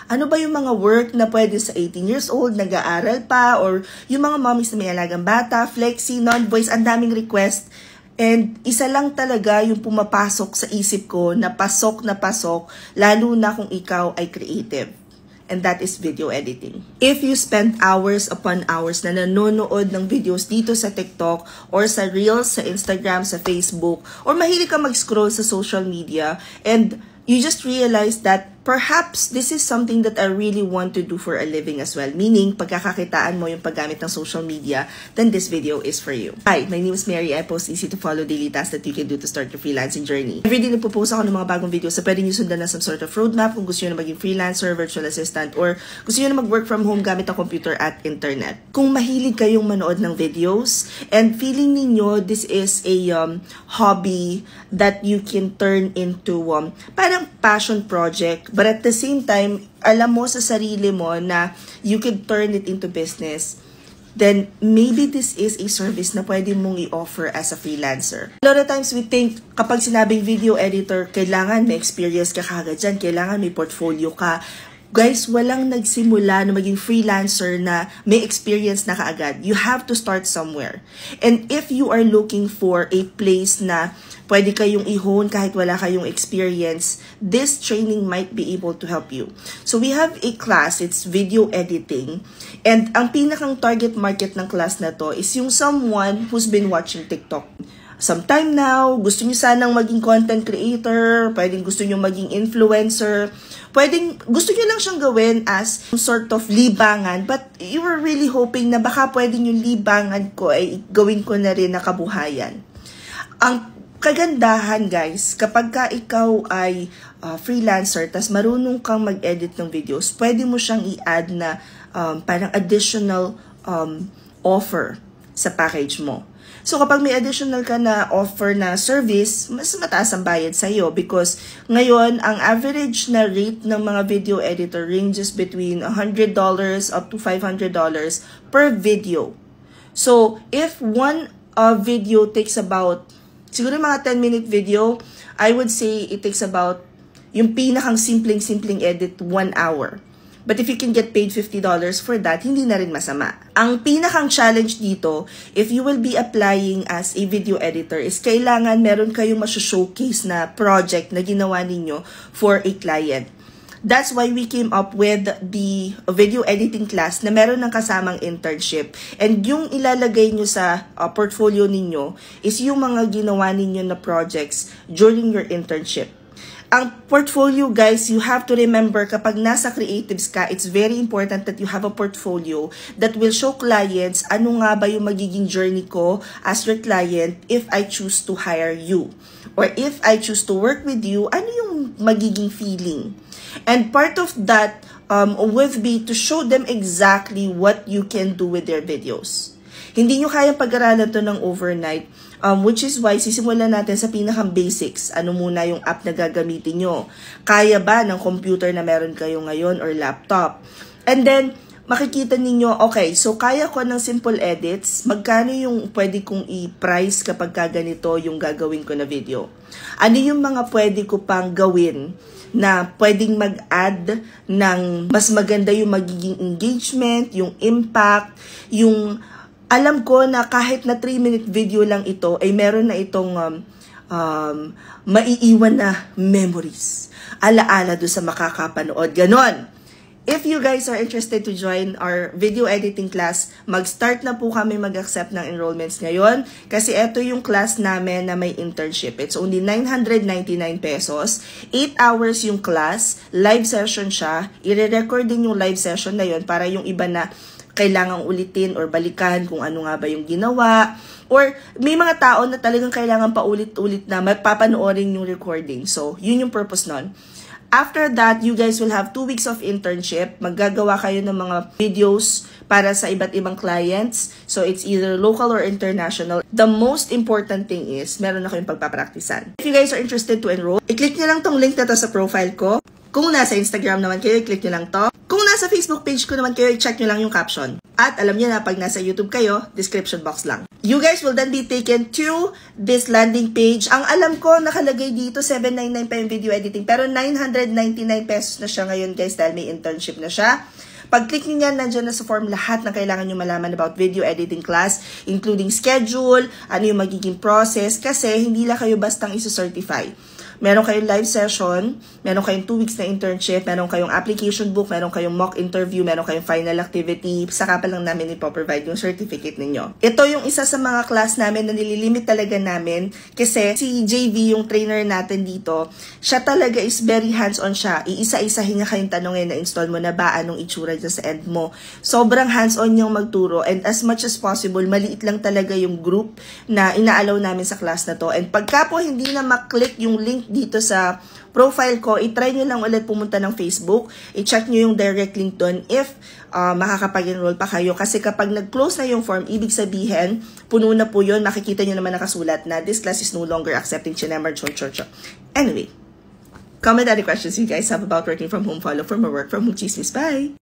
Ano ba yung mga work na pwede sa 18 years old, nag-aaral pa, or yung mga mommies na may alagang bata, flexi, non-voice, ang daming request. And isa lang talaga yung pumapasok sa isip ko na pasok, lalo na kung ikaw ay creative. And that is video editing. If you spend hours upon hours na nanonood ng videos dito sa TikTok or sa Reels, sa Instagram, sa Facebook, or mahilig ka mag-scroll sa social media, and you just realize that perhaps this is something that I really want to do for a living as well. Meaning, pagkakakitaan mo yung paggamit ng social media, then this video is for you. Hi, my name is Mary. I post easy to follow daily tasks that you can do to start your freelancing journey. Every day nagpo-post ako ng mga bagong videos sa pwede nyo sundan na some sort of roadmap kung gusto nyo na maging freelancer, virtual assistant, or gusto nyo na mag-work from home gamit ang computer at internet. Kung mahilig kayong manood ng videos and feeling ninyo this is a hobby that you can turn into parang passion project, but at the same time, alam mo sa sarili mo na you could turn it into business, then maybe this is a service na pwede mong i-offer as a freelancer. A lot of times we think kapag sinabing video editor, kailangan may experience ka kagad dyan, kailangan may portfolio ka. Guys, walang nagsimula na maging freelancer na may experience na kaagad. You have to start somewhere. And if you are looking for a place na pwede kayong i-hone kahit wala kayong experience, this training might be able to help you. So we have a class, it's video editing. And ang pinakang target market ng class na to is yung someone who's been watching TikTok sometime now, gusto nyo sanang maging content creator, pwedeng gusto nyo maging influencer, pwedeng gusto nyo lang siyang gawin as sort of libangan, but you were really hoping na baka pwedeng yung libangan ko ay gawin ko na rin na kabuhayan. Ang kagandahan guys, kapag ka ikaw ay freelancer, tas marunong kang mag-edit ng videos, pwede mo siyang i-add na parang additional offer sa package mo. So kapag may additional ka na offer na service, mas mataas ang bayad sa'yo because ngayon, ang average na rate ng mga video editor ranges between $100 up to $500 per video. So if one video takes about, siguro mga 10-minute video, I would say it takes about, yung pinakang simpleng edit, 1 hour. But if you can get paid $50 for that, hindi na rin masama. Ang pinakang challenge dito, if you will be applying as a video editor, is kailangan meron kayong showcase na project na ginawa ninyo for a client. That's why we came up with the video editing class na meron ng kasamang internship. And yung ilalagay nyo sa portfolio ninyo is yung mga ginawa ninyo na projects during your internship. Ang portfolio, guys, you have to remember kapag nasa creatives ka, it's very important that you have a portfolio that will show clients ano nga ba yung magiging journey ko as your client if I choose to hire you. Or if I choose to work with you, ano yung magiging feeling? And part of that would be to show them exactly what you can do with their videos. Hindi nyo kayang pag-aralan to ng overnight, which is why sisimulan natin sa pinakang basics. Ano muna yung app na gagamitin nyo? Kaya ba ng computer na meron kayo ngayon or laptop? And then, makikita ninyo, okay, so kaya ko ng simple edits, magkano yung pwede kong i-price kapag ganito yung gagawin ko na video? Ano yung mga pwede ko pang gawin na pwedeng mag-add ng mas maganda yung magiging engagement, yung impact, yung alam ko na kahit na 3-minute video lang ito, ay meron na itong maiiwan na memories. Alaala doon sa makakapanood. Ganon. If you guys are interested to join our video editing class, mag-start na po kami mag-accept ng enrollments ngayon kasi ito yung class namin na may internship. It's only 999 pesos. 8 hours yung class. Live session siya. I-record din yung live session na yun para yung iba na kailangang ulitin or balikan kung ano nga ba yung ginawa. Or may mga tao na talagang kailangan paulit-ulit na magpapanoorin yung recording. So, yun yung purpose nun. After that, you guys will have 2 weeks of internship. Maggagawa kayo ng mga videos para sa iba't ibang clients. So, it's either local or international. The most important thing is, meron na kayong pagpapraktisan. If you guys are interested to enroll, i-click nyo lang tong link na to sa profile ko. Kung nasa Instagram naman kayo, i-click nyo lang to. Kung nasa Facebook page ko naman kayo, i-check nyo lang yung caption. At alam niyo na, pag nasa YouTube kayo, description box lang. You guys will then be taken to this landing page. Ang alam ko, nakalagay dito, $799 pa yung video editing. Pero 999 pesos na siya ngayon guys dahil may internship na siya. Pag-click niyo yan, nandiyan na sa form lahat na kailangan nyo malaman about video editing class, including schedule, ano yung magiging process, kasi hindi lang kayo bastang iso-certify. Meron kayong live session, meron kayong 2 weeks na internship, meron kayong application book, meron kayong mock interview, meron kayong final activity, saka pa lang namin ipoprovide yung certificate ninyo. Ito yung isa sa mga class namin na nililimit talaga namin kasi si JV, yung trainer natin dito, siya talaga is very hands-on siya. Iisa-isahin nga kayong tanongin na install mo na ba, anong itsura dyan sa end mo. Sobrang hands-on niyang magturo and as much as possible, maliit lang talaga yung group na inaalaw namin sa class na to. And pagka po hindi na maklik yung link dito sa profile ko, i-try nyo lang ulit pumunta ng Facebook, i-check nyo yung direct link doon if makakapag-enroll pa kayo. Kasi kapag nag-close na yung form, ibig sabihin, puno na po yun, makikita nyo naman nakasulat na this class is no longer accepting Chinemer Chocho. Anyway, comment any questions you guys have about working from home, follow for more work from Home Chismis. Bye!